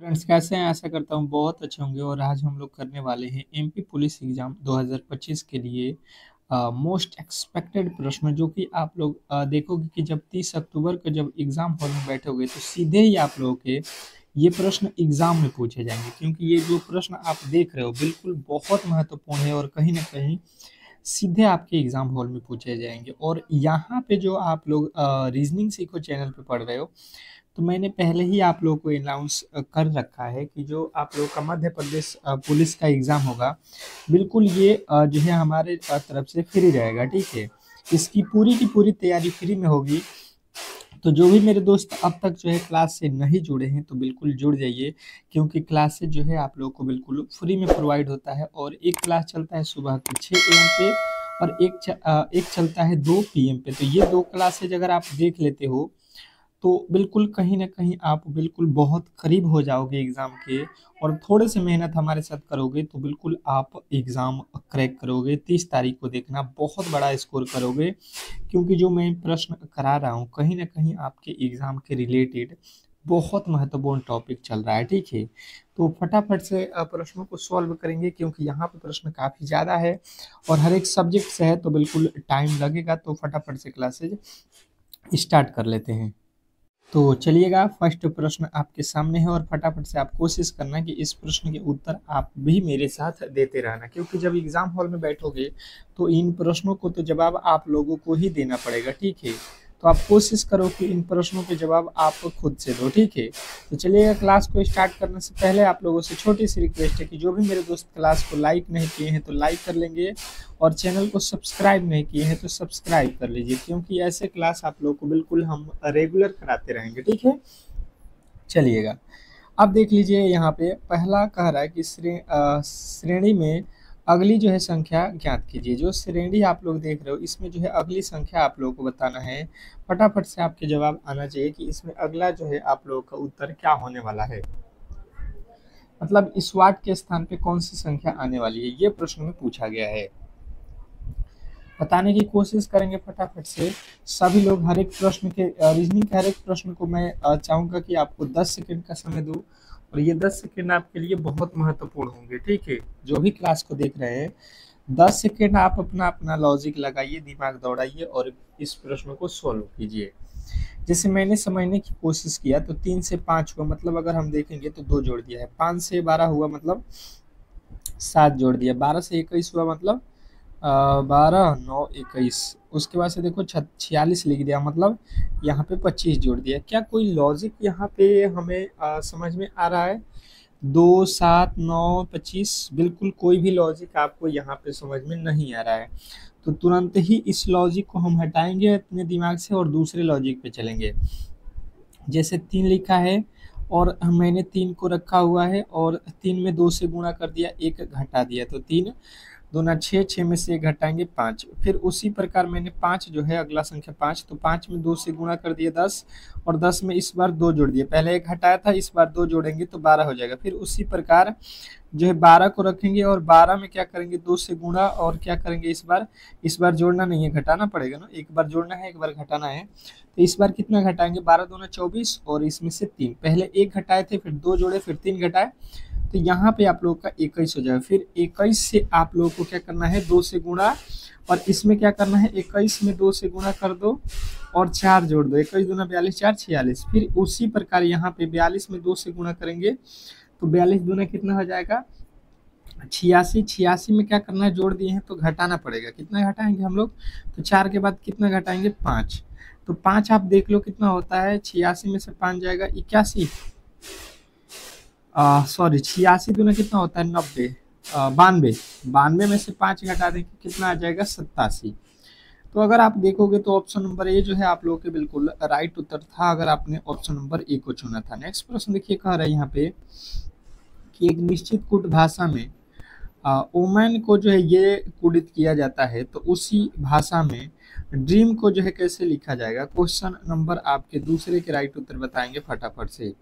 Friends कैसे हैं? आशा करता हूँ बहुत अच्छे होंगे। और आज हम लोग करने वाले हैं एमपी पुलिस एग्जाम 2025 के लिए मोस्ट एक्सपेक्टेड प्रश्न, जो कि आप लोग देखोगे कि जब 30 अक्टूबर को जब एग्जाम हॉल में बैठोगे तो सीधे ही आप लोगों के ये प्रश्न एग्जाम में पूछे जाएंगे, क्योंकि ये जो प्रश्न आप देख रहे हो बिल्कुल बहुत महत्वपूर्ण है और कहीं ना कहीं सीधे आपके एग्जाम हॉल में पूछे जाएंगे। और यहाँ पे जो आप लोग रीजनिंग सीखो चैनल पे पढ़ रहे हो, तो मैंने पहले ही आप लोगों को अनाउंस कर रखा है कि जो आप लोगों का मध्य प्रदेश पुलिस का एग्ज़ाम होगा, बिल्कुल ये जो है हमारे तरफ से फ्री रहेगा। ठीक है, इसकी पूरी की पूरी तैयारी फ्री में होगी। तो जो भी मेरे दोस्त अब तक जो है क्लास से नहीं जुड़े हैं तो बिल्कुल जुड़ जाइए, क्योंकि क्लास से जो है आप लोगों को बिल्कुल फ्री में प्रोवाइड होता है। और एक क्लास चलता है सुबह के 6 AM पे, और एक चलता है 2 PM पे। तो ये दो क्लासेज अगर आप देख लेते हो तो बिल्कुल कहीं न कहीं आप बिल्कुल बहुत करीब हो जाओगे एग्ज़ाम के। और थोड़े से मेहनत हमारे साथ करोगे तो बिल्कुल आप एग्ज़ाम क्रैक करोगे। 30 तारीख को देखना, बहुत बड़ा स्कोर करोगे, क्योंकि जो मैं प्रश्न करा रहा हूँ कहीं न कहीं आपके एग्ज़ाम के रिलेटेड बहुत महत्वपूर्ण टॉपिक चल रहा है। ठीक है? तो फटाफट से प्रश्नों को सॉल्व करेंगे, क्योंकि यहाँ पे प्रश्न काफ़ी ज़्यादा है और हर एक सब्जेक्ट से है, तो बिल्कुल टाइम लगेगा। तो फटाफट से क्लासेज स्टार्ट कर लेते हैं। तो चलिएगा, फर्स्ट प्रश्न आपके सामने है और फटाफट से आप कोशिश करना कि इस प्रश्न के उत्तर आप भी मेरे साथ देते रहना, क्योंकि जब एग्जाम हॉल में बैठोगे तो इन प्रश्नों को तो जवाब आप लोगों को ही देना पड़ेगा। ठीक है? तो आप कोशिश करो कि इन प्रश्नों के जवाब आप खुद से दो। ठीक है? तो चलिएगा, क्लास को स्टार्ट करने से पहले आप लोगों से छोटी सी रिक्वेस्ट है कि जो भी मेरे दोस्त क्लास को लाइक नहीं किए हैं तो लाइक कर लेंगे, और चैनल को सब्सक्राइब नहीं किए हैं तो सब्सक्राइब कर लीजिए, क्योंकि ऐसे क्लास आप लोगों को बिल्कुल हम रेगुलर कराते रहेंगे। ठीक है? चलिएगा, अब देख लीजिए, यहाँ पे पहला कह रहा है कि श्रेणी में अगली जो है संख्या ज्ञात कीजिए। जो श्रेणी आप लोग देख रहे हो इसमें जो है अगली संख्या आप लोगों को बताना है। फटाफट से आपके जवाब आना चाहिए कि इसमें अगला जो है आप लोगों का उत्तर क्या होने वाला है, मतलब इस वाट के स्थान पे कौन सी संख्या आने वाली है, ये प्रश्न में पूछा गया है। बताने की कोशिश करेंगे फटाफट से सभी लोग। हर एक प्रश्न के रीजनिंग के हर एक प्रश्न को मैं चाहूंगा कि आपको 10 सेकंड का समय दूं, और ये 10 सेकंड आपके लिए बहुत महत्वपूर्ण होंगे। ठीक है? जो भी क्लास को देख रहे हैं, 10 सेकंड आप अपना अपना लॉजिक लगाइए, दिमाग दौड़ाइए और इस प्रश्न को सॉल्व कीजिए। जैसे मैंने समझने की कोशिश किया तो 3 से 5 हुआ, मतलब अगर हम देखेंगे तो 2 जोड़ दिया है। 5 से 12 हुआ, मतलब 7 जोड़ दिया। 12 से 21 हुआ, मतलब 12 9 21। उसके बाद से देखो 46 लिख दिया, मतलब यहाँ पे 25 जोड़ दिया। क्या कोई लॉजिक यहाँ पे हमें समझ में आ रहा है? 2 7 9 25, बिल्कुल कोई भी लॉजिक आपको यहाँ पे समझ में नहीं आ रहा है। तो तुरंत ही इस लॉजिक को हम हटाएंगे अपने दिमाग से और दूसरे लॉजिक पे चलेंगे। जैसे 3 लिखा है और मैंने 3 को रखा हुआ है, और 3 में 2 से गुणा कर दिया, 1 घटा दिया, तो 3 दूना 6, 6 में से 1 घटाएंगे 5। फिर उसी प्रकार मैंने 5 जो है अगला संख्या 5, तो 5 में 2 से गुणा कर दिया 10, और 10 में इस बार 2 जोड़ दिए। पहले 1 घटाया था, इस बार 2 जोड़ेंगे तो 12 हो जाएगा। फिर उसी प्रकार जो है 12 को रखेंगे और 12 में क्या करेंगे, 2 से गुणा, और क्या करेंगे इस बार जोड़ना नहीं है, घटाना पड़ेगा ना। एक बार जोड़ना है, एक बार घटाना है। तो इस बार कितना घटाएंगे, 12 दूना 24, और इसमें से 3, पहले 1 घटाए थे, फिर 2 जोड़े, फिर 3 घटाए, तो यहाँ पे आप लोगों का 21 हो जाएगा। फिर 21 से आप लोगों को क्या करना है, 2 से गुणा, और इसमें क्या करना है, 21 में 2 से गुणा कर दो और 4 जोड़ दो। 21 दूना 42, 4 46। फिर उसी प्रकार यहाँ पे 42 में 2 से गुणा करेंगे तो 42 दूना कितना हो जाएगा, 86। 86 में क्या करना है, जोड़ दिए हैं तो घटाना पड़ेगा। कितना घटाएंगे हम लोग, तो 4 के बाद कितना घटाएंगे, 5। तो 5 आप देख लो कितना होता है, 86 में से 5 जाएगा 81, सॉरी 86 दूना कितना होता है, 90, 92। 92 में से 5 घटा देंगे, कितना आ जाएगा, 87। तो अगर आप देखोगे तो ऑप्शन नंबर ए जो है आप लोगों के बिल्कुल राइट उत्तर था, अगर आपने ऑप्शन नंबर ए को चुना था। नेक्स्ट प्रश्न देखिए, कह रहा है यहाँ पे कि एक निश्चित कुट भाषा में ओमैन को जो है ये कुडित किया जाता है, तो उसी भाषा में ड्रीम को जो है कैसे लिखा जाएगा। क्वेश्चन नंबर आपके दूसरे के राइट उत्तर बताएंगे फटाफट से।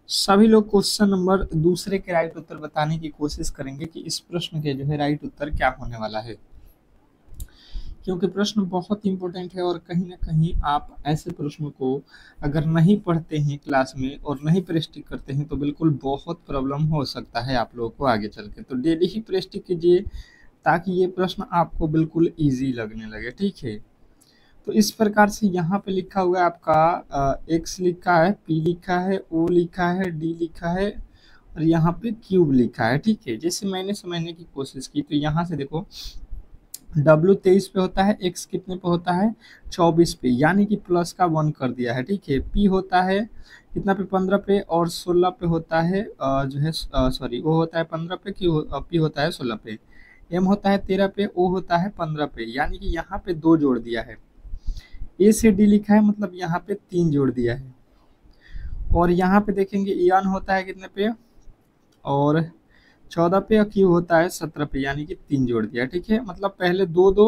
सभी लोग क्वेश्चन नंबर दूसरे के राइट उत्तर बताने की कोशिश करेंगे कि इस प्रश्न के जो है राइट उत्तर क्या होने वाला है। क्योंकि प्रश्न बहुत इंपॉर्टेंट है और कहीं ना कहीं आप ऐसे प्रश्नों को अगर नहीं पढ़ते हैं क्लास में और नहीं प्रैक्टिस करते हैं तो बिल्कुल बहुत प्रॉब्लम हो सकता है आप लोगों को आगे चल के। तो डेली ही प्रैक्टिस कीजिए ताकि ये प्रश्न आपको बिल्कुल ईजी लगने लगे, ठीक है। तो इस प्रकार से यहाँ पे लिखा हुआ है आपका एक्स लिखा है, पी लिखा है, ओ लिखा है, डी लिखा है और यहाँ पे क्यूब लिखा है, ठीक है। जैसे मैंने समझने की कोशिश की तो यहाँ से देखो W 23 पे होता है, X कितने पे होता है 24 पे, यानी कि प्लस का 1 कर दिया है, ठीक है। P होता है कितना पे 15 पे और 16 पे होता है जो है सॉरी वो होता है 15 पे, P होता है 16 पे, M होता है 13 पे, O होता है 15 पे, यानी कि यहाँ पे 2 जोड़ दिया है। A से D लिखा है मतलब यहाँ पे 3 जोड़ दिया है। और यहाँ पे देखेंगे ईयान होता है कितने पे और 14 पे, और क्यू होता है 17 पे, यानी कि 3 जोड़ दिया, ठीक है। मतलब पहले 2 2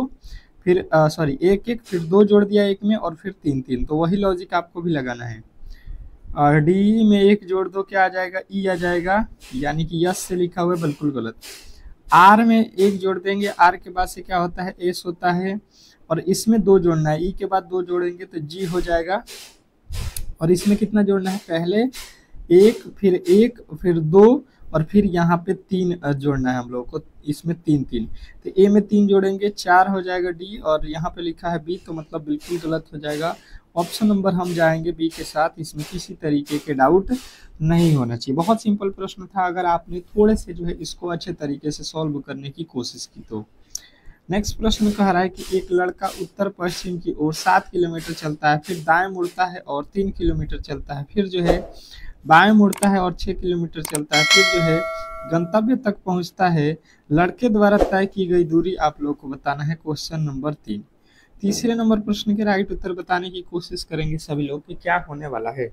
फिर सॉरी 1 1 फिर 2 जोड़ दिया एक में और फिर 3 3, तो वही लॉजिक आपको भी लगाना है। और डी में 1 जोड़ दो क्या आ जाएगा, ई आ जाएगा, यानी कि यस से लिखा हुआ है बिल्कुल गलत। आर में 1 जोड़ देंगे, आर के बाद से क्या होता है एस होता है और इसमें 2 जोड़ना है, ई के बाद 2 जोड़ेंगे तो जी हो जाएगा। और इसमें कितना जोड़ना है, पहले 1 फिर 2 और फिर यहाँ पे 3 जोड़ना है हम लोग को, इसमें 3 3, तो ए में 3 जोड़ेंगे 4 हो जाएगा डी, और यहाँ पे लिखा है बी तो मतलब बिल्कुल गलत हो जाएगा। ऑप्शन नंबर हम जाएंगे बी के साथ, इसमें किसी तरीके के डाउट नहीं होना चाहिए। बहुत सिंपल प्रश्न था, अगर आपने थोड़े से जो है इसको अच्छे तरीके से सॉल्व करने की कोशिश की तो। नेक्स्ट प्रश्न कह रहा है कि एक लड़का उत्तर पश्चिम की ओर 7 किलोमीटर चलता है, फिर दाएं मुड़ता है और 3 किलोमीटर चलता है, फिर जो है बाएं मुड़ता है और 6 किलोमीटर चलता है, फिर जो है गंतव्य तक पहुंचता है। लड़के द्वारा तय की गई दूरी आप लोग को बताना है। Question number 3। तीसरे नंबर प्रश्न के राइट उत्तर बताने की कोशिश करेंगे सभी लोग कि क्या होने वाला है।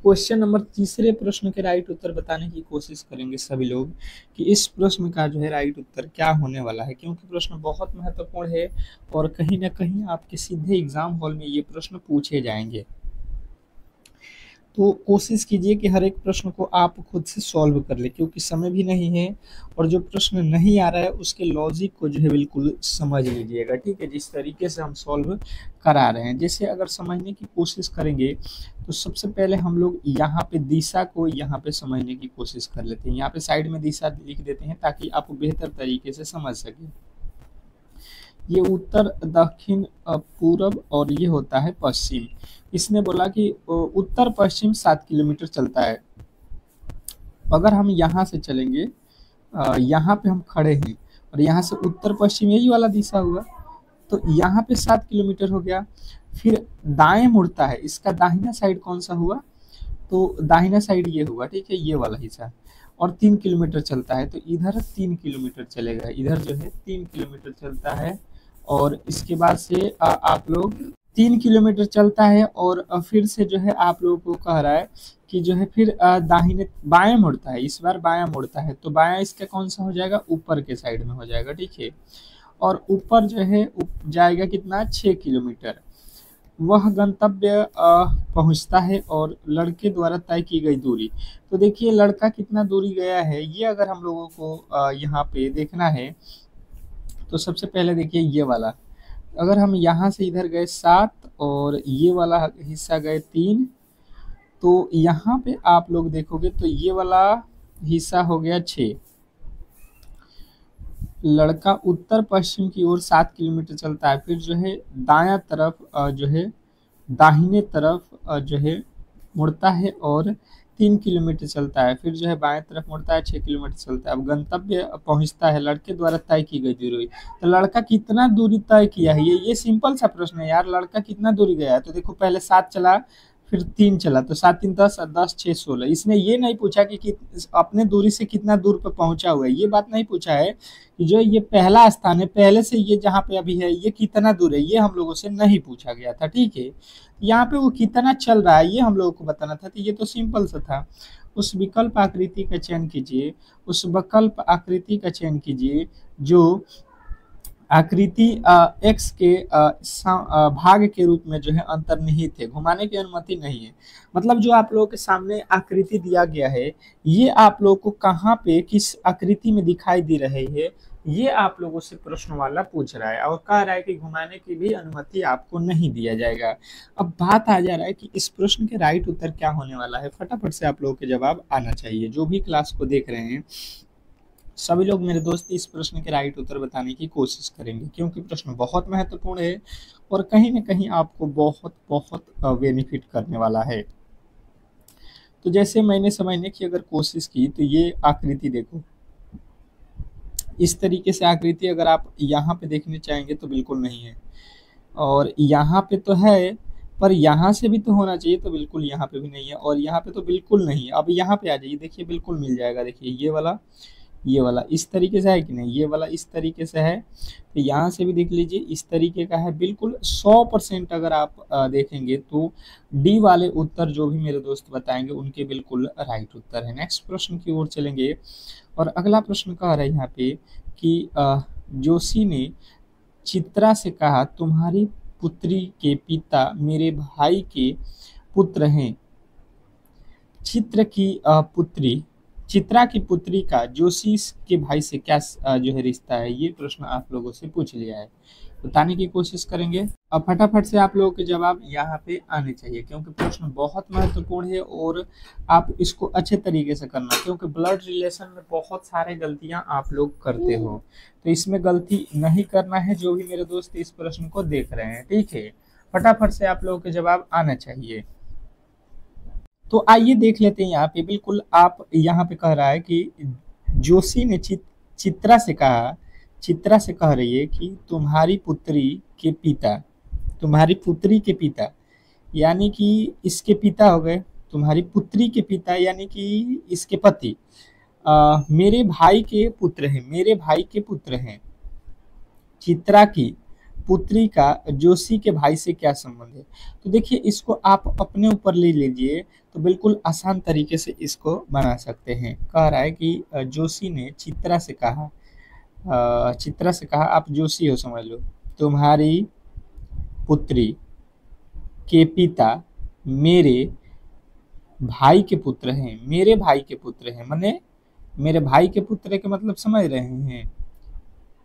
क्वेश्चन नंबर तीसरे प्रश्न के राइट उत्तर बताने की कोशिश करेंगे सभी लोग कि इस प्रश्न का जो है राइट उत्तर क्या होने वाला है, क्योंकि प्रश्न बहुत महत्वपूर्ण है और कहीं ना कहीं आपके सीधे एग्जाम हॉल में ये प्रश्न पूछे जाएंगे। तो कोशिश कीजिए कि हर एक प्रश्न को आप खुद से सॉल्व कर ले, क्योंकि समय भी नहीं है और जो प्रश्न नहीं आ रहा है उसके लॉजिक को जो है बिल्कुल समझ लीजिएगा, ठीक है, जिस तरीके से हम सॉल्व करा रहे हैं। जैसे अगर समझने की कोशिश करेंगे तो सबसे पहले हम लोग यहाँ पे दिशा को यहाँ पे समझने की कोशिश कर लेते हैं। यहाँ पे साइड में दिशा लिख देते हैं ताकि आप बेहतर तरीके से समझ सकें। ये उत्तर, दक्षिण, पूरब और ये होता है पश्चिम। इसने बोला कि उत्तर पश्चिम 7 किलोमीटर चलता है। अगर हम यहाँ से चलेंगे, यहाँ पे हम खड़े हैं और यहाँ से उत्तर पश्चिम यही वाला दिशा हुआ, तो यहाँ पे 7 किलोमीटर हो गया। फिर दाएं मुड़ता है, इसका दाहिना साइड कौन सा हुआ, तो दाहिना साइड ये हुआ, ठीक है, ये वाला हिस्सा, और 3 किलोमीटर चलता है, तो इधर 3 किलोमीटर चलेगा, इधर जो है 3 किलोमीटर चलता है। और इसके बाद से आप लोग 3 किलोमीटर चलता है और फिर से जो है आप लोगों को कह रहा है कि जो है फिर दाहिने बाएं मुड़ता है, इस बार बायां मुड़ता है, तो बायां इसका कौन सा हो जाएगा, ऊपर के साइड में हो जाएगा, ठीक है। और ऊपर जो है जाएगा कितना, 6 किलोमीटर। वह गंतव्य पहुंचता है और लड़के द्वारा तय की गई दूरी, तो देखिए लड़का कितना दूरी गया है, ये अगर हम लोगों को यहाँ पे देखना है तो सबसे पहले देखिए ये वाला, अगर हम यहाँ से इधर गए 7 और ये वाला हिस्सा गए 3, तो यहाँ पे आप लोग देखोगे तो ये वाला हिस्सा हो गया 6। लड़का उत्तर पश्चिम की ओर 7 किलोमीटर चलता है, फिर जो है दायां तरफ जो है दाहिने तरफ जो है मुड़ता है और 3 किलोमीटर चलता है, फिर जो है बाएं तरफ मुड़ता है 6 किलोमीटर चलता है। अब गंतव्य पहुंचता है, लड़के द्वारा तय की गई दूरी, तो लड़का कितना दूरी तय किया है, ये सिंपल सा प्रश्न है यार। लड़का कितना दूरी गया है, तो देखो पहले 7 चला फिर 3 चला, तो 7 3 10 10 6 16। इसने ये नहीं पूछा कि अपने दूरी से कितना दूर पर पहुंचा हुआ है, ये बात नहीं पूछा है कि जो ये पहला स्थान है पहले से ये जहाँ पे अभी है ये कितना दूर है, ये हम लोगों से नहीं पूछा गया था, ठीक है। यहाँ पे वो कितना चल रहा है ये हम लोगों को बताना था, तो ये तो सिंपल सा था। उस विकल्प आकृति का चयन कीजिए, उस विकल्प आकृति का चयन कीजिए जो आकृति एक्स के भाग के रूप में जो है अंतर्निहित है, घुमाने की अनुमति नहीं है। मतलब जो आप लोगों के सामने आकृति दिया गया है ये आप लोग को कहाँ पे किस आकृति में दिखाई दे रही है, ये आप लोगों से प्रश्न वाला पूछ रहा है और कह रहा है कि घुमाने की भी अनुमति आपको नहीं दिया जाएगा। अब बात आ जा रहा है कि इस प्रश्न के राइट उत्तर क्या होने वाला है। फटाफट से आप लोगों के जवाब आना चाहिए। जो भी क्लास को देख रहे हैं सभी लोग मेरे दोस्त इस प्रश्न के राइट उत्तर बताने की कोशिश करेंगे, क्योंकि प्रश्न बहुत महत्वपूर्ण है और कहीं ना कहीं आपको बहुत बहुत बेनिफिट करने वाला है। तो जैसे मैंने समझने की अगर कोशिश की तो ये आकृति देखो, इस तरीके से आकृति अगर आप यहाँ पे देखने चाहेंगे तो बिल्कुल नहीं है, और यहाँ पे तो है पर यहाँ से भी तो होना चाहिए, तो बिल्कुल यहाँ पे भी नहीं है, और यहाँ पे तो बिल्कुल नहीं है। अब यहाँ पे आ जाइए, देखिए बिल्कुल मिल जाएगा। देखिए ये वाला इस तरीके से है कि नहीं, ये वाला इस तरीके से है, तो यहाँ से भी देख लीजिए इस तरीके का है। बिल्कुल 100% अगर आप देखेंगे तो डी वाले उत्तर जो भी मेरे दोस्त बताएंगे उनके बिल्कुल राइट उत्तर है। नेक्स्ट प्रश्न की ओर चलेंगे और अगला प्रश्न कह रहा है यहाँ पे कि जोशी ने चित्रा से कहा, तुम्हारी पुत्री के पिता मेरे भाई के पुत्र हैं। चित्र की पुत्री चित्रा की पुत्री का जोशी के भाई से क्या जो है रिश्ता है, ये प्रश्न आप लोगों से पूछ लिया है। बताने की कोशिश करेंगे। अब फटाफट से आप लोगों के जवाब यहाँ पे आने चाहिए, क्योंकि प्रश्न बहुत महत्वपूर्ण है और आप इसको अच्छे तरीके से करना, क्योंकि ब्लड रिलेशन में बहुत सारे गलतियां आप लोग करते हो, तो इसमें गलती नहीं करना है। जो भी मेरे दोस्त इस प्रश्न को देख रहे हैं, ठीक है, फटाफट से आप लोगों के जवाब आना चाहिए। तो आइए देख लेते हैं। यहाँ पे बिल्कुल आप यहाँ पे कह रहा है कि जोशी ने चित्रा से कह रही है कि तुम्हारी पुत्री के पिता यानी कि इसके पिता हो गए, तुम्हारी पुत्री के पिता यानी कि इसके पति मेरे भाई के पुत्र हैं। चित्रा की पुत्री का जोशी के भाई से क्या संबंध है। तो देखिए इसको आप अपने ऊपर ले लीजिए तो बिल्कुल आसान तरीके से इसको बना सकते हैं। कह रहा है कि जोशी ने चित्रा से कहा, आप जोशी हो समझ लो, तुम्हारी पुत्री के पिता मेरे भाई के पुत्र हैं। माने मेरे भाई के पुत्र के मतलब समझ रहे हैं।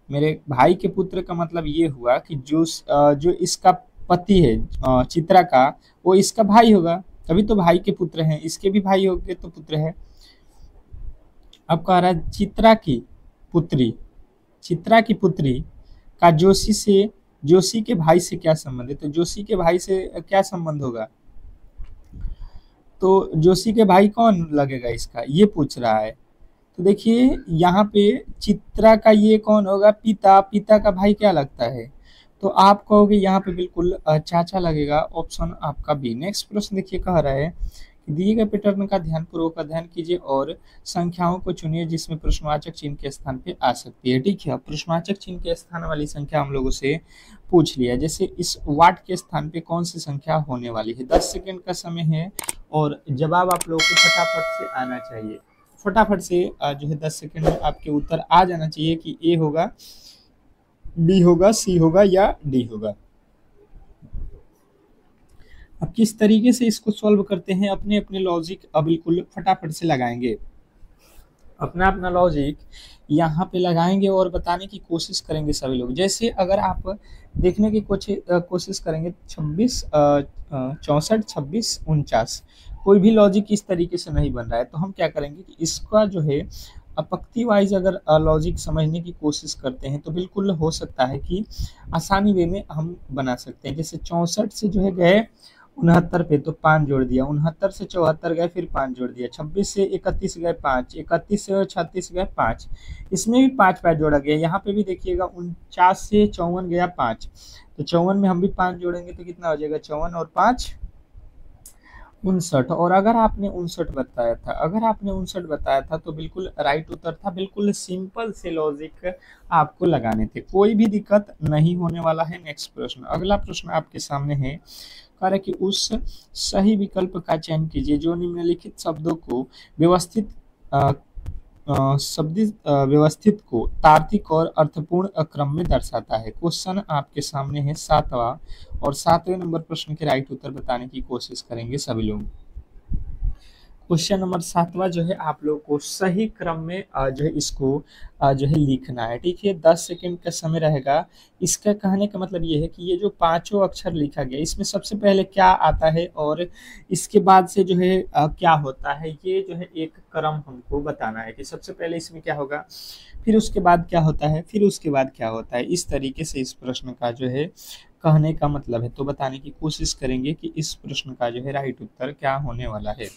मेरे भाई के पुत्र का मतलब ये हुआ कि जो इसका पति है चित्रा का, वो इसका भाई होगा, तभी तो भाई के पुत्र हैं। इसके भी भाई होंगे तो पुत्र है। अब कह रहा है चित्रा की पुत्री का जोशी के भाई से क्या संबंध है। तो जोशी के भाई से क्या संबंध होगा, तो जोशी के भाई कौन लगेगा इसका, ये पूछ रहा है। तो देखिए यहाँ पे चित्रा का ये कौन होगा, पिता का भाई क्या लगता है, तो आप कहोगे यहाँ पे बिल्कुल चाचा लगेगा। ऑप्शन आपका बी। नेक्स्ट प्रश्न देखिए कह रहा है कि दिए गए पैटर्न का ध्यानपूर्वक अध्ययन कीजिए और संख्याओं को चुनिए जिसमें प्रश्नवाचक चिन्ह के स्थान पे आ सकती है। ठीक है, प्रश्नवाचक चिन्ह के स्थान वाली संख्या हम लोगों से पूछ लिया। जैसे इस वाट के स्थान पे कौन सी संख्या होने वाली है। 10 सेकेंड का समय है और जवाब आप लोगों को फटाफट से आना चाहिए। फटाफट से जो है 10 सेकेंड में आपके उत्तर आ जाना चाहिए कि ए होगा, बी होगा, सी होगा या डी होगा। अब किस तरीके से इसको सॉल्व करते हैं, अपने अपने लॉजिक अब बिल्कुल फटाफट से लगाएंगे, अपना लॉजिक यहाँ पे लगाएंगे और बताने की कोशिश करेंगे सभी लोग। जैसे अगर आप देखने की कोशिश करेंगे 64 26 49, कोई भी लॉजिक इस तरीके से नहीं बन रहा है, तो हम क्या करेंगे कि इसका जो है पंक्ति वाइज अगर लॉजिक समझने की कोशिश करते हैं तो बिल्कुल हो सकता है कि आसानी वे में हम बना सकते हैं। जैसे 64 से जो है गए 69 पे तो 5 जोड़ दिया, 69 से 74 गए फिर 5 जोड़ दिया, 26 से 31 गए 5, 31 से 36 गए 5, इसमें भी 5 जोड़ा गया। यहाँ पे भी देखिएगा 49 से 54 गया 5, तो 54 में हम भी 5 जोड़ेंगे तो कितना हो जाएगा, 54 और 5 59। और अगर आपने 59 बताया था तो बिल्कुल राइट उत्तर था। बिल्कुल सिंपल से लॉजिक आपको लगाने थे, कोई भी दिक्कत नहीं होने वाला है। नेक्स्ट प्रश्न, अगला प्रश्न आपके सामने है, कह रहा है कि उस सही विकल्प का चयन कीजिए जो निम्नलिखित शब्दों को व्यवस्थित को तार्किक और अर्थपूर्ण क्रम में दर्शाता है। क्वेश्चन आपके सामने है 7वां, और 7वें नंबर प्रश्न के राइट उत्तर बताने की कोशिश करेंगे सभी लोग। क्वेश्चन नंबर 7वां जो है आप लोग को सही क्रम में जो है इसको जो है लिखना है, ठीक है। 10 सेकंड का समय रहेगा। इसका कहने का मतलब ये है कि ये जो पांचों अक्षर लिखा गया इसमें सबसे पहले क्या आता है और इसके बाद से जो है क्या होता है, ये जो है एक क्रम हमको बताना है कि सबसे पहले इसमें क्या होगा, फिर उसके बाद क्या होता है, फिर उसके बाद क्या होता है। इस तरीके से इस प्रश्न का जो है कहने का मतलब है। तो बताने की कोशिश करेंगे कि इस प्रश्न का जो है राइट उत्तर क्या होने वाला है।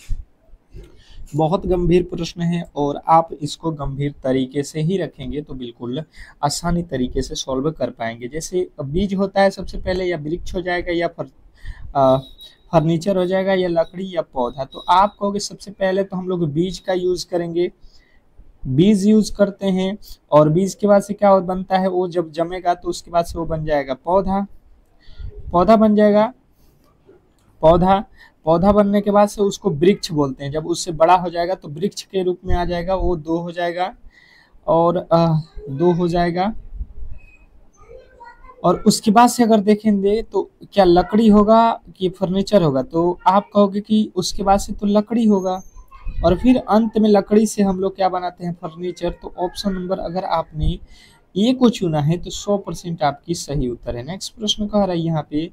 बहुत गंभीर प्रश्न है और आप इसको गंभीर तरीके से ही रखेंगे तो बिल्कुल आसानी तरीके से सॉल्व कर पाएंगे। जैसे बीज होता है सबसे पहले, या वृक्ष हो जाएगा, या अ, फर्नीचर हो जाएगा, या लकड़ी, या पौधा। तो आप कहोगे सबसे पहले तो हम लोग बीज का यूज करेंगे, बीज यूज करते हैं, और बीज के बाद से क्या बनता है, वो जब जमेगा तो उसके बाद से वो बन जाएगा पौधा, पौधा बन जाएगा पौधा। पौधा बनने के बाद से उसको वृक्ष बोलते हैं। जब उससे बड़ा हो जाएगा तो वृक्ष के रूप में आ जाएगा, वो दो हो जाएगा, और दो हो जाएगा। और उसके बाद से अगर देखेंगे तो क्या लकड़ी होगा कि फर्नीचर होगा, तो आप कहोगे कि उसके बाद से तो लकड़ी होगा, और फिर अंत में लकड़ी से हम लोग क्या बनाते हैं, फर्नीचर। तो ऑप्शन नंबर अगर आपने ए को चुना है तो 100% आपकी सही उत्तर है। नेक्स्ट प्रश्न कह रहा है यहाँ पे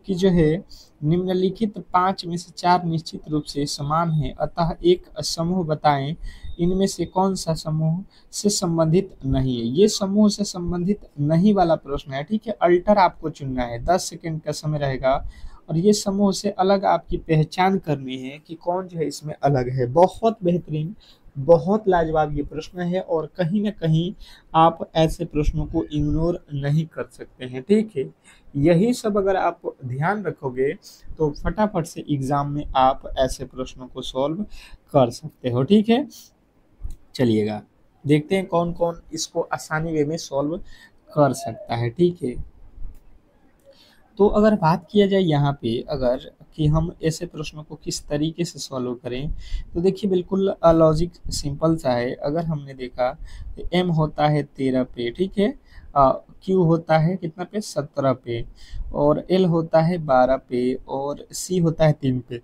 कि जो है निम्नलिखित 5 में से 4 निश्चित रूप से समान है, अतः एक समूह बताएं, इनमें से कौन सा समूह से संबंधित नहीं है। ये समूह से संबंधित नहीं वाला प्रश्न है, ठीक है। अल्टर आपको चुनना है, 10 सेकंड का समय रहेगा, और ये समूह से अलग आपकी पहचान करनी है कि कौन जो है इसमें अलग है। बहुत बेहतरीन, बहुत लाजवाब ये प्रश्न है, और कहीं ना कहीं आप ऐसे प्रश्नों को इग्नोर नहीं कर सकते हैं, ठीक है। यही सब अगर आप ध्यान रखोगे तो फटाफट से एग्जाम में आप ऐसे प्रश्नों को सॉल्व कर सकते हो, ठीक है। चलिएगा देखते हैं कौन कौन इसको आसानी वे में सॉल्व कर सकता है, ठीक है। तो अगर बात किया जाए यहाँ पे अगर कि हम ऐसे प्रश्नों को किस तरीके से सॉल्व करें, तो देखिए बिल्कुल लॉजिक सिंपल सा है। अगर हमने देखा एम होता है 13 पे, ठीक है, क्यू होता है कितना पे, 17 पे, और एल होता है 12 पे, और सी होता है 3 पे।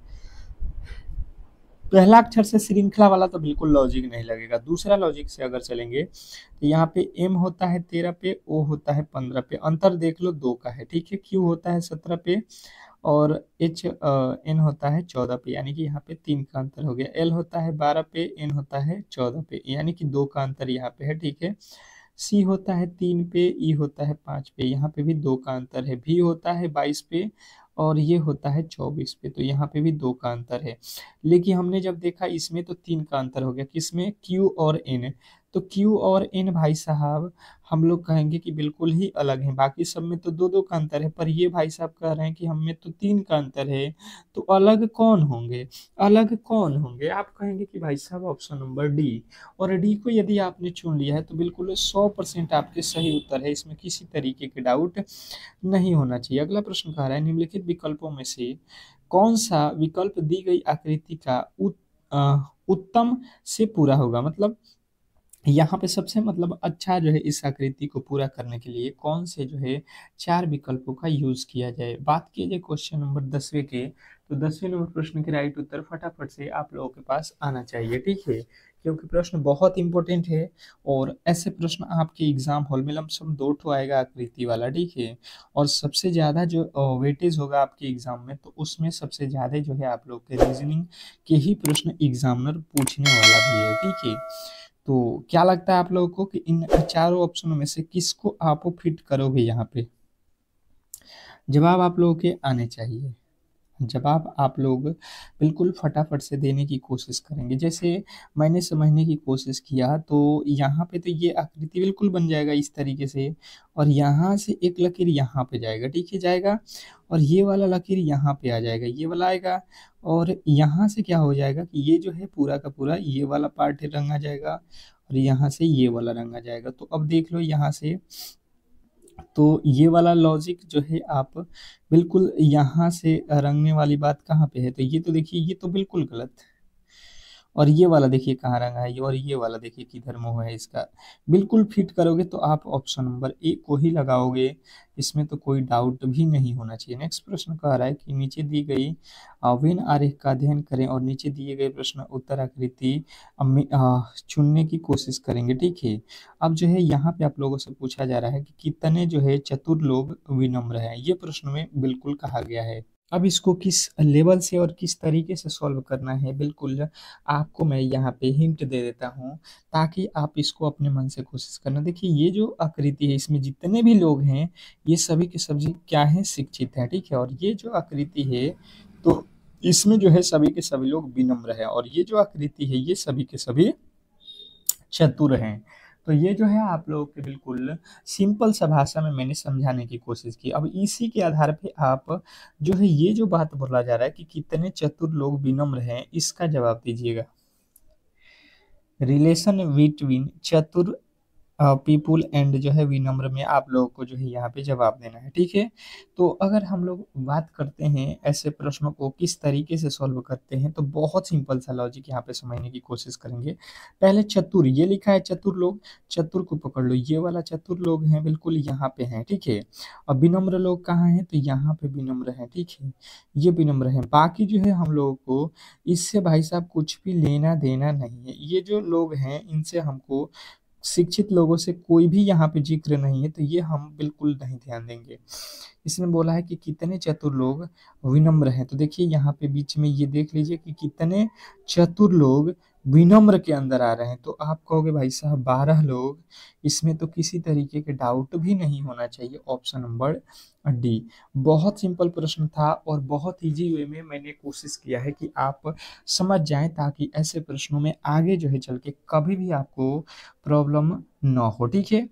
पहला अक्षर से श्रृंखला वाला तो बिल्कुल लॉजिक नहीं लगेगा। दूसरा लॉजिक से अगर चलेंगे तो यहाँ पे एम होता है 13 पे, ओ होता है 15 पे, अंतर देख लो 2 का है, ठीक है। क्यू होता है 17 पे, और एच एन होता है 14 पे, यानी कि यहाँ पे 3 का अंतर हो गया। एल होता है 12 पे, एन होता है 14 पे, यानी कि 2 का अंतर यहाँ पे है, ठीक है। सी होता है 3 पे, ई होता है 5 पे, यहाँ पे भी 2 का अंतर है। भी होता है 22 पे, और ये होता है 24 पे, तो यहाँ पे भी 2 का अंतर है। लेकिन हमने जब देखा इसमें तो 3 का अंतर हो गया, किसमें, क्यू और एन। तो क्यू और एन भाई साहब हम लोग कहेंगे कि बिल्कुल ही अलग हैं। बाकी सब में तो 2-2 का अंतर है, पर ये भाई साहब कह रहे हैं कि हम में तो 3 का अंतर है। तो अलग कौन होंगे, अलग कौन होंगे, आप कहेंगे कि भाई साहब ऑप्शन नंबर डी। और डी को यदि आपने चुन लिया है तो बिल्कुल 100% आपके सही उत्तर है, इसमें किसी तरीके के डाउट नहीं होना चाहिए। अगला प्रश्न कह रहा है निम्नलिखित विकल्पों में से कौन सा विकल्प दी गई आकृति का उत्तम से पूरा होगा। मतलब यहाँ पे सबसे मतलब अच्छा जो है इस आकृति को पूरा करने के लिए कौन से जो है 4 विकल्पों का यूज किया जाए। बात की जाए क्वेश्चन नंबर 10वें के, तो 10वें नंबर प्रश्न के राइट उत्तर फटाफट से आप लोगों के पास आना चाहिए, ठीक है, क्योंकि प्रश्न बहुत इंपॉर्टेंट है। और ऐसे प्रश्न आपके एग्जाम हॉल में लमसम 2 ठो आएगा आकृति वाला, ठीक है। और सबसे ज्यादा जो वेटेज होगा आपके एग्जाम में, तो उसमें सबसे ज्यादा जो है आप लोग के रीजनिंग के ही प्रश्न एग्जामिनर पूछने वाला भी है, ठीक है। तो क्या लगता है आप लोगों को कि इन चारों ऑप्शनों में से किसको आप फिट करोगे। यहाँ पे जवाब आप लोगों के आने चाहिए, जवाब आप लोग बिल्कुल फटाफट से देने की कोशिश करेंगे। जैसे मैंने समझने की कोशिश किया तो यहाँ पे तो ये आकृति बिल्कुल बन जाएगा इस तरीके से, और यहाँ से एक लकीर यहाँ पे जाएगा, ठीक है, जाएगा, और ये वाला लकीर यहाँ पे आ जाएगा, ये वाला आएगा, और यहाँ से क्या हो जाएगा कि ये जो है पूरा का पूरा ये वाला पार्ट रंगा जाएगा, और यहाँ से ये वाला रंगा जाएगा। तो अब देख लो यहाँ से, तो ये वाला लॉजिक जो है आप बिल्कुल यहाँ से रंगने वाली बात कहाँ पे है, तो ये तो देखिए ये तो बिल्कुल गलत। और ये वाला देखिए कहाँ रंगा है, और ये वाला देखिए किधर मुंह है इसका। बिल्कुल फिट करोगे तो आप ऑप्शन नंबर ए को ही लगाओगे, इसमें तो कोई डाउट भी नहीं होना चाहिए। नेक्स्ट प्रश्न कह रहा है कि नीचे दी गई वेन आरेख का अध्ययन करें और नीचे दिए गए प्रश्न उत्तर आकृति चुनने की कोशिश करेंगे, ठीक है। अब जो है यहाँ पे आप लोगों से पूछा जा रहा है कि कितने जो है चतुर लोग विनम्र हैं, ये प्रश्न में बिल्कुल कहा गया है। अब इसको किस लेवल से और किस तरीके से सॉल्व करना है, बिल्कुल आपको मैं यहाँ पे हिंट दे देता हूँ, ताकि आप इसको अपने मन से कोशिश करना। देखिए ये जो आकृति है इसमें जितने भी लोग हैं ये सभी के सभी क्या हैं, शिक्षित हैं, ठीक है। और ये जो आकृति है तो इसमें जो है सभी के सभी लोग विनम्र हैं, और ये जो आकृति है ये सभी के सभी चतुर हैं। तो ये जो है आप लोगों के बिल्कुल सिंपल सा भाषा में मैंने समझाने की कोशिश की। अब इसी के आधार पे आप जो है ये जो बात बोला जा रहा है कि कितने चतुर लोग विनम्र हैं, इसका जवाब दीजिएगा। रिलेशन बिटवीन चतुर पीपुल एंड जो है विनम्र में आप लोगों को जो है यहाँ पे जवाब देना है, ठीक है। तो अगर हम लोग बात करते हैं ऐसे प्रश्नों को किस तरीके से सॉल्व करते हैं, तो बहुत सिंपल सा लॉजिक यहाँ पे समझने की कोशिश करेंगे। पहले चतुर, ये लिखा है चतुर लोग, चतुर को पकड़ लो, ये वाला चतुर लोग हैं बिल्कुल यहाँ पे हैं, ठीक है। और विनम्र लोग कहाँ हैं, तो यहाँ पे विनम्र हैं, ठीक है, ये विनम्र हैं। बाकी जो है हम लोगों को इससे भाई साहब कुछ भी लेना देना नहीं है। ये जो लोग हैं इनसे हमको, शिक्षित लोगों से कोई भी यहाँ पे जिक्र नहीं है, तो ये हम बिल्कुल नहीं ध्यान देंगे। इसने बोला है कि कितने चतुर लोग विनम्र हैं, तो देखिए यहाँ पे बीच में ये देख लीजिए कि कितने चतुर लोग विनम्र के अंदर आ रहे हैं। तो आप कहोगे भाई साहब 12 लोग, इसमें तो किसी तरीके के डाउट भी नहीं होना चाहिए, ऑप्शन नंबर डी। बहुत सिंपल प्रश्न था और बहुत इजी वे में मैंने कोशिश किया है कि आप समझ जाएं, ताकि ऐसे प्रश्नों में आगे जो है चल के कभी भी आपको प्रॉब्लम ना हो, ठीक है।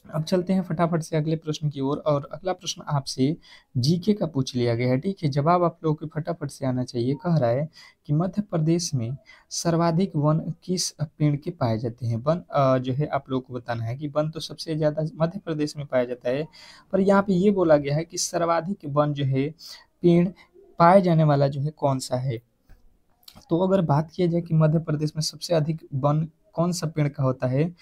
अब चलते हैं फटाफट से अगले प्रश्न की ओर, और अगला प्रश्न आपसे जीके का पूछ लिया गया है, ठीक है। जवाब आप लोगों को फटाफट से आना चाहिए। कह रहा है कि मध्य प्रदेश में सर्वाधिक वन किस पेड़ के पाए जाते हैं। वन जो है आप लोगों को बताना है कि वन तो सबसे ज्यादा मध्य प्रदेश में पाया जाता है, पर यहाँ पे ये बोला गया है कि सर्वाधिक वन जो है पेड़ पाए जाने वाला जो है कौन सा है। तो अगर बात किया जाए कि मध्य प्रदेश में सबसे अधिक वन कौन सा पेड़ का होता है,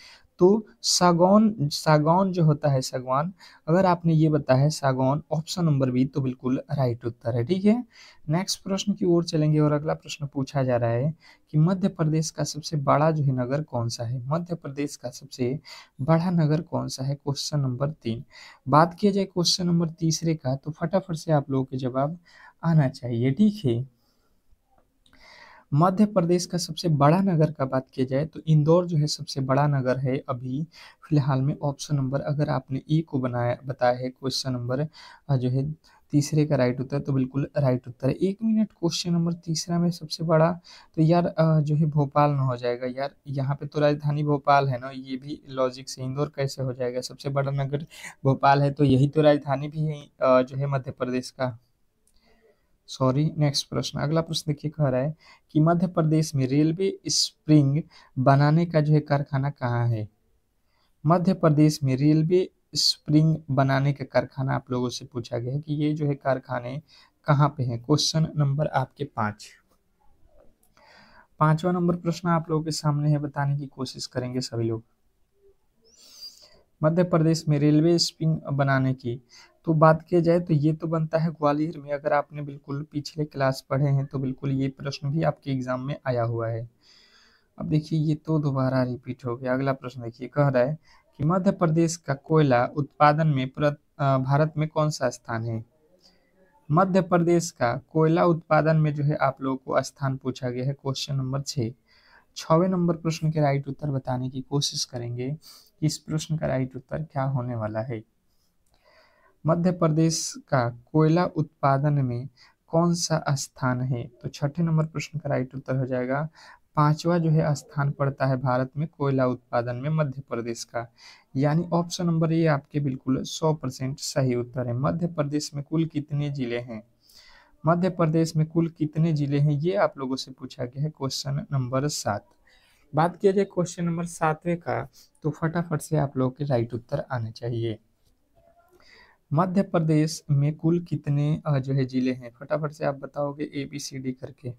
तो सागौन, सागौन जो होता है सागवान, अगर आपने ये बताया है सागौन, ऑप्शन नंबर बी तो बिल्कुल राइट उत्तर है, ठीक है। नेक्स्ट प्रश्न की ओर चलेंगे और अगला प्रश्न पूछा जा रहा है कि मध्य प्रदेश का सबसे बड़ा जो है नगर कौन सा है। मध्य प्रदेश का सबसे बड़ा नगर कौन सा है, क्वेश्चन नंबर 3। बात किया जाए क्वेश्चन नंबर तीसरे का, तो फटाफट से आप लोगों के जवाब आना चाहिए, ठीक है। मध्य प्रदेश का सबसे बड़ा नगर का बात किया जाए तो इंदौर जो है सबसे बड़ा नगर है अभी फिलहाल में। ऑप्शन नंबर अगर आपने ए को बनाया बताया है क्वेश्चन नंबर जो है तीसरे का राइट उत्तर, तो बिल्कुल राइट उत्तर है। 1 मिनट, क्वेश्चन नंबर तीसरा में सबसे बड़ा, तो यार जो है भोपाल ना हो जाएगा यार, यहाँ पे तो राजधानी भोपाल है ना, ये भी लॉजिक से इंदौर कैसे हो जाएगा। सबसे बड़ा नगर भोपाल है तो यही तो राजधानी भी है जो है मध्य प्रदेश का। सॉरी। नेक्स्ट प्रश्न, अगला प्रश्न देखिए कह रहा है कि मध्य प्रदेश में रेलवे स्प्रिंग बनाने का जो है कारखाना कहाँ है। मध्य प्रदेश में रेलवे स्प्रिंग बनाने का कारखाना आप लोगों से पूछा गया है कि ये जो है कारखाने कहाँ पे हैं। क्वेश्चन नंबर आपके 5। पांचवा नंबर प्रश्न आप लोगों के सामने है, बताने की कोशिश करेंगे सभी लोग। मध्य प्रदेश में रेलवे स्प्रिंग बनाने की तो बात किया जाए तो ये तो बनता है ग्वालियर में। अगर आपने बिल्कुल पिछले क्लास पढ़े हैं तो बिल्कुल ये प्रश्न भी आपके एग्जाम में आया हुआ है। अब देखिए ये तो दोबारा रिपीट हो गया। अगला प्रश्न देखिए कह रहा है कि मध्य प्रदेश का कोयला उत्पादन में भारत में कौन सा स्थान है। मध्य प्रदेश का कोयला उत्पादन में जो है आप लोगों को स्थान पूछा गया है, क्वेश्चन नंबर 6। 6वें नंबर प्रश्न के राइट उत्तर बताने की कोशिश करेंगे कि इस प्रश्न का राइट उत्तर क्या होने वाला है। मध्य प्रदेश का कोयला उत्पादन में कौन सा स्थान है, तो छठे नंबर प्रश्न का राइट उत्तर हो जाएगा, पांचवा जो है स्थान पड़ता है भारत में कोयला उत्पादन में मध्य प्रदेश का। यानी ऑप्शन नंबर ए आपके बिल्कुल 100% सही उत्तर है। मध्य प्रदेश में कुल कितने जिले हैं, मध्य प्रदेश में कुल कितने जिले हैं, ये आप लोगों से पूछा गया है, क्वेश्चन नंबर 7। बात किया जाए क्वेश्चन नंबर 7वें का, तो फटाफट से आप लोगों के राइट उत्तर आने चाहिए। मध्य प्रदेश में कुल कितने जो है जिले हैं, फटाफट से आप बताओगे ए बी सी डी करके।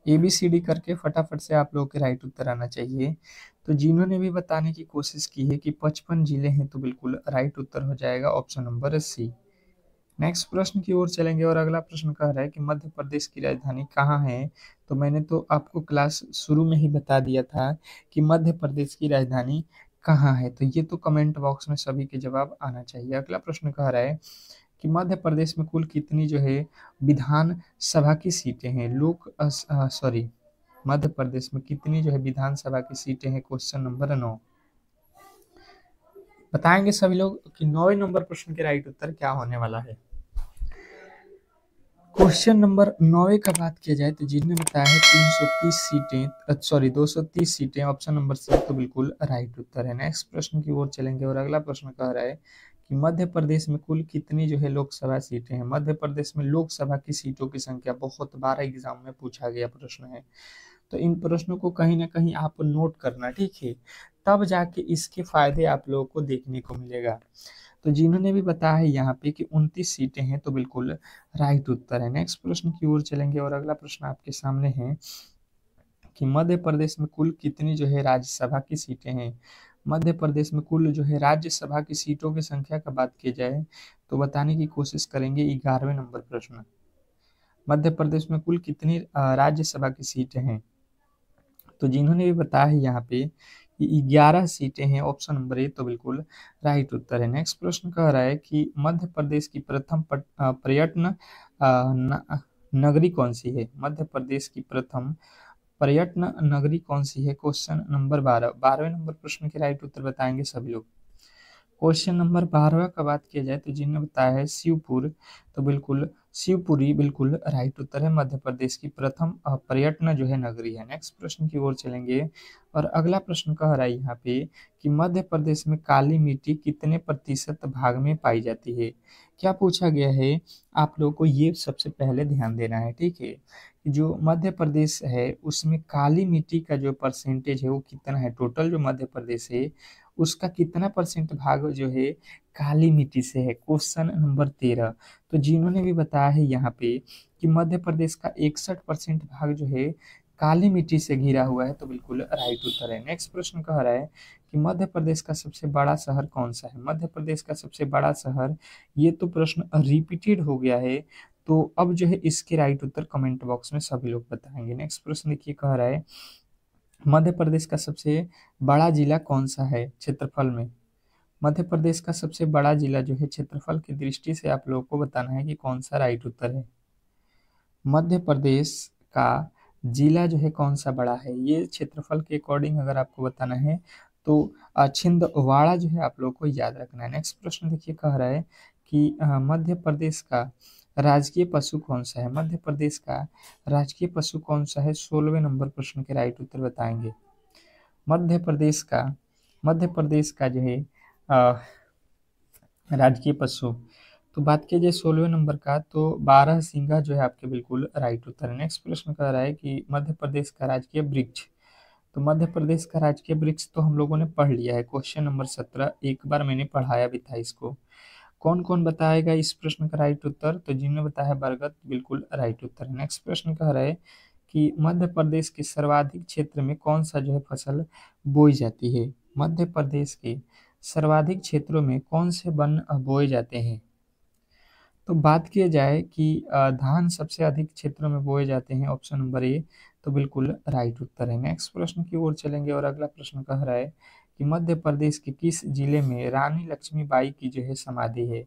ABCD करके फटाफट से आप लोगों के राइट उत्तर आना चाहिए। तो जिन्होंने भी बताने की कोशिश की है कि 55 जिले हैं, तो बिल्कुल राइट उत्तर हो जाएगा ऑप्शन नंबर सी। नेक्स्ट प्रश्न की ओर चलेंगे और अगला प्रश्न कह रहा है कि मध्य प्रदेश की राजधानी कहाँ है। तो मैंने तो आपको क्लास शुरू में ही बता दिया था कि मध्य प्रदेश की राजधानी कहाँ है, तो ये तो कमेंट बॉक्स में सभी के जवाब आना चाहिए। अगला प्रश्न कह रहा है कि मध्य प्रदेश में कुल कितनी जो है विधान सभा की सीटें हैं। सॉरी, मध्य प्रदेश में कितनी जो है विधानसभा की सीटें हैं, क्वेश्चन नंबर 9। बताएंगे सभी लोग कि 9वें नंबर प्रश्न के राइट उत्तर क्या होने वाला है। क्वेश्चन नंबर 9 का बात किया जाए तो जिन्होंने बताया है 330 सीटें, सॉरी 230 सीटें, ऑप्शन नंबर सी तो बिल्कुल राइट उत्तर है। नेक्स्ट प्रश्न की ओर चलेंगे और अगला प्रश्न कह रहा है कि मध्य प्रदेश में कुल कितनी जो है लोकसभा सीटें हैं। मध्य प्रदेश में लोकसभा की सीटों की संख्या बहुत बार एग्जाम में पूछा गया प्रश्न है, तो इन प्रश्नों को कहीं ना कहीं आप नोट करना, ठीक है, तब जाके इसके फायदे आप लोगों को देखने को मिलेगा। तो जिन्होंने भी बताया है यहाँ पे कि 29 सीटें हैं, तो बिल्कुल राइट उत्तर है। नेक्स्ट प्रश्न की ओर चलेंगे और अगला प्रश्न आपके सामने है कि मध्य प्रदेश में कुल कितनी जो है राज्यसभा की सीटें हैं। मध्य प्रदेश में कुल जो है राज्यसभा की सीटों की संख्या का बात की जाए तो बताने की कोशिश करेंगे। 11वें नंबर प्रश्न, मध्य प्रदेश में कुल कितनी राज्यसभा की सीटें हैं। तो जिन्होंने भी बताया है यहाँ पे कि 11 सीटें हैं, ऑप्शन नंबर ए तो बिल्कुल राइट उत्तर है। नेक्स्ट प्रश्न कह रहा है कि मध्य प्रदेश की प्रथम पर्यटन नगरी कौन सी है। मध्य प्रदेश की प्रथम पर्यटन नगरी कौन सी है, क्वेश्चन नंबर 12। 12वें नंबर प्रश्न के राइट उत्तर बताएंगे सभी लोग। क्वेश्चन नंबर 12 का बात किया जाए तो जिन्होंने बताया है शिवपुर, तो बिल्कुल शिवपुरी बिल्कुल राइट उत्तर है। मध्य प्रदेश की प्रथम पर्यटन जो है नगरी है। नेक्स्ट प्रश्न की ओर चलेंगे और अगला प्रश्न कह रहा है यहाँ पे कि मध्य प्रदेश में काली मिट्टी कितने प्रतिशत भाग में पाई जाती है। क्या पूछा गया है, आप लोगों को ये सबसे पहले ध्यान देना है, ठीक है। जो मध्य प्रदेश है उसमें काली मिट्टी का जो परसेंटेज है वो कितना है। टोटल जो मध्य प्रदेश है उसका कितना परसेंट भाग जो है काली मिट्टी से है, क्वेश्चन नंबर 13। तो जिन्होंने भी बताया है यहाँ पे कि मध्य प्रदेश का 61% भाग जो है काली मिट्टी से घिरा हुआ है, तो बिल्कुल राइट उत्तर है। नेक्स्ट प्रश्न कह रहा है कि मध्य प्रदेश का सबसे बड़ा शहर कौन सा है। मध्य प्रदेश का सबसे बड़ा शहर, ये तो प्रश्न रिपीटेड हो गया है, तो अब जो है इसके राइट उत्तर कमेंट बॉक्स में सभी लोग बताएंगे। नेक्स्ट प्रश्न देखिए कह रहा है मध्य प्रदेश का सबसे बड़ा जिला कौन सा है क्षेत्रफल में। मध्य प्रदेश का सबसे बड़ा जिला जो है क्षेत्रफल की दृष्टि से आप लोगों को बताना है कि कौन सा राइट उत्तर है। मध्य प्रदेश का जिला जो है कौन सा बड़ा है, ये क्षेत्रफल के अकॉर्डिंग अगर आपको बताना है तो छिंदवाड़ा जो है आप लोगों को याद रखना है। नेक्स्ट प्रश्न देखिए कह रहा है कि मध्य प्रदेश का राजकीय पशु कौन सा है। मध्य प्रदेश का राजकीय पशु कौन सा है, 16वें नंबर प्रश्न के राइट उत्तर बताएंगे। मध्य प्रदेश का जो है राजकीय पशु, तो बात की जाए 16वें नंबर का तो 12 सिंगा जो है आपके बिल्कुल राइट उत्तर है। नेक्स्ट प्रश्न कह रहा है कि मध्य प्रदेश का राजकीय वृक्ष, तो मध्य प्रदेश का राजकीय वृक्ष तो हम लोगों ने पढ़ लिया है, क्वेश्चन नंबर 17 एक बार मैंने पढ़ाया भी था इसको। कौन कौन बताएगा इस प्रश्न का राइट उत्तर, तो जिन्होंने बताया बरगद बिल्कुल राइट उत्तर है। नेक्स्ट प्रश्न कह रहा है कि मध्य प्रदेश के सर्वाधिक क्षेत्र में कौन सा जो है फसल बोई जाती है। मध्य प्रदेश के सर्वाधिक क्षेत्रों में कौन से वन बोए जाते हैं। तो बात किया जाए कि धान सबसे अधिक क्षेत्रों में बोए जाते हैं, ऑप्शन नंबर ए तो बिल्कुल राइट उत्तर है। नेक्स्ट प्रश्न की ओर चलेंगे और अगला प्रश्न कह रहा है कि मध्य प्रदेश के किस जिले में रानी लक्ष्मीबाई की जो है समाधि है।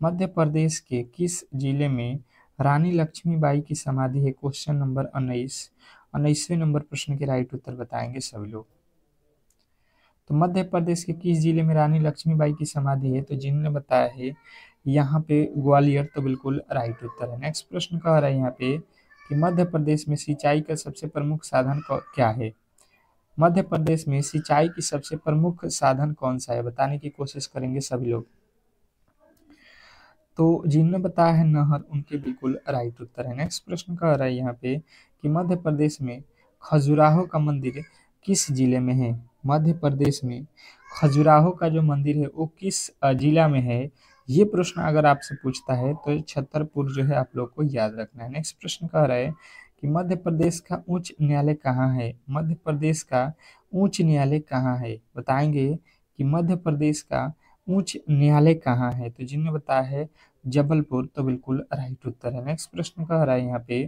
मध्य प्रदेश के किस जिले में रानी लक्ष्मीबाई की समाधि है, क्वेश्चन नंबर 19वें नंबर प्रश्न के राइट उत्तर बताएंगे सभी लोग। तो मध्य प्रदेश के किस जिले में रानी लक्ष्मीबाई की समाधि है, तो जिन्होंने बताया है यहाँ पे ग्वालियर, तो बिल्कुल राइट उत्तर है। नेक्स्ट प्रश्न कह रहा है यहाँ पे कि मध्य प्रदेश में सिंचाई का सबसे प्रमुख साधन क्या है। मध्य प्रदेश में सिंचाई की सबसे प्रमुख साधन कौन सा है, बताने की कोशिश करेंगे सभी लोग। तो जिन्होंने बताया है नहर, उनके बिल्कुल राइट उत्तर है। नेक्स्ट प्रश्न कह रहा है यहाँ पे कि मध्य प्रदेश में खजुराहो का मंदिर किस जिले में है। मध्य प्रदेश में खजुराहो का जो मंदिर है वो किस जिला में है, ये प्रश्न अगर आपसे पूछता है तो छतरपुर जो है आप लोग को याद रखना है। नेक्स्ट प्रश्न कह रहा है कि मध्य प्रदेश का उच्च न्यायालय कहाँ है? मध्य प्रदेश का उच्च न्यायालय कहाँ है? बताएंगे कि मध्य प्रदेश का उच्च न्यायालय कहाँ है? तो जिन्होंने बताया है जबलपुर, तो बिल्कुल राइट उत्तर है। नेक्स्ट प्रश्न कह रहा है यहाँ पे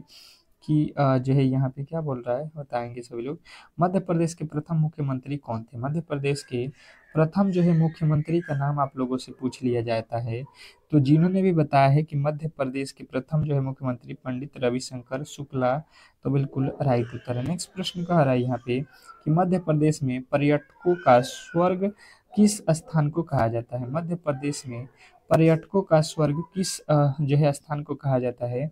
कि जो है यहाँ पे क्या बोल रहा है, बताएंगे सभी लोग। मध्य प्रदेश के प्रथम मुख्यमंत्री कौन थे? मध्य प्रदेश के प्रथम जो है मुख्यमंत्री का नाम आप लोगों से पूछ लिया जाता है। तो जिन्होंने भी बताया है कि मध्य प्रदेश के प्रथम जो है मुख्यमंत्री पंडित रविशंकर शुक्ला, तो बिल्कुल राइट उत्तर है। नेक्स्ट प्रश्न कह रहा है यहाँ पे कि मध्य प्रदेश में पर्यटकों का स्वर्ग किस स्थान को कहा जाता है? मध्य प्रदेश में पर्यटकों का स्वर्ग किस जो है स्थान को कहा जाता है?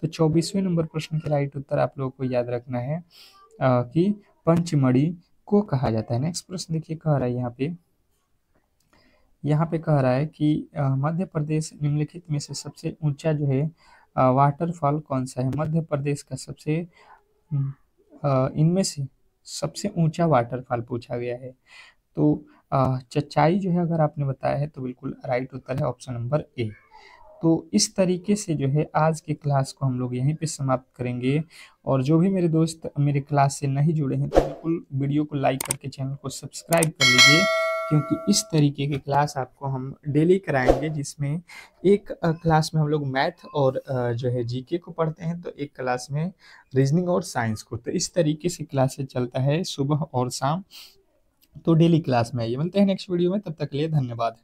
तो 24वें नंबर प्रश्न के राइट उत्तर आप लोगों को याद रखना है कि पंचमढ़ी को कहा जाता है। नेक्स्ट प्रश्न देखिए कह रहा है यहाँ पे कह रहा है कि मध्य प्रदेश निम्नलिखित में से सबसे ऊंचा जो है वाटरफॉल कौन सा है? मध्य प्रदेश का सबसे इनमें से सबसे ऊंचा वाटरफॉल पूछा गया है। तो चचाई जो है अगर आपने बताया है तो बिल्कुल राइट उत्तर है ऑप्शन नंबर ए। तो इस तरीके से जो है आज की क्लास को हम लोग यहीं पे समाप्त करेंगे। और जो भी मेरे दोस्त मेरे क्लास से नहीं जुड़े हैं तो बिल्कुल वीडियो को लाइक करके चैनल को सब्सक्राइब कर लीजिए, क्योंकि इस तरीके की क्लास आपको हम डेली कराएंगे, जिसमें एक क्लास में हम लोग मैथ और जो है जीके को पढ़ते हैं, तो एक क्लास में रीजनिंग और साइंस को। तो इस तरीके से क्लासेस चलता है सुबह और शाम। तो डेली क्लास में आइए। मिलते हैं नेक्स्ट वीडियो में, तब तक के लिए धन्यवाद।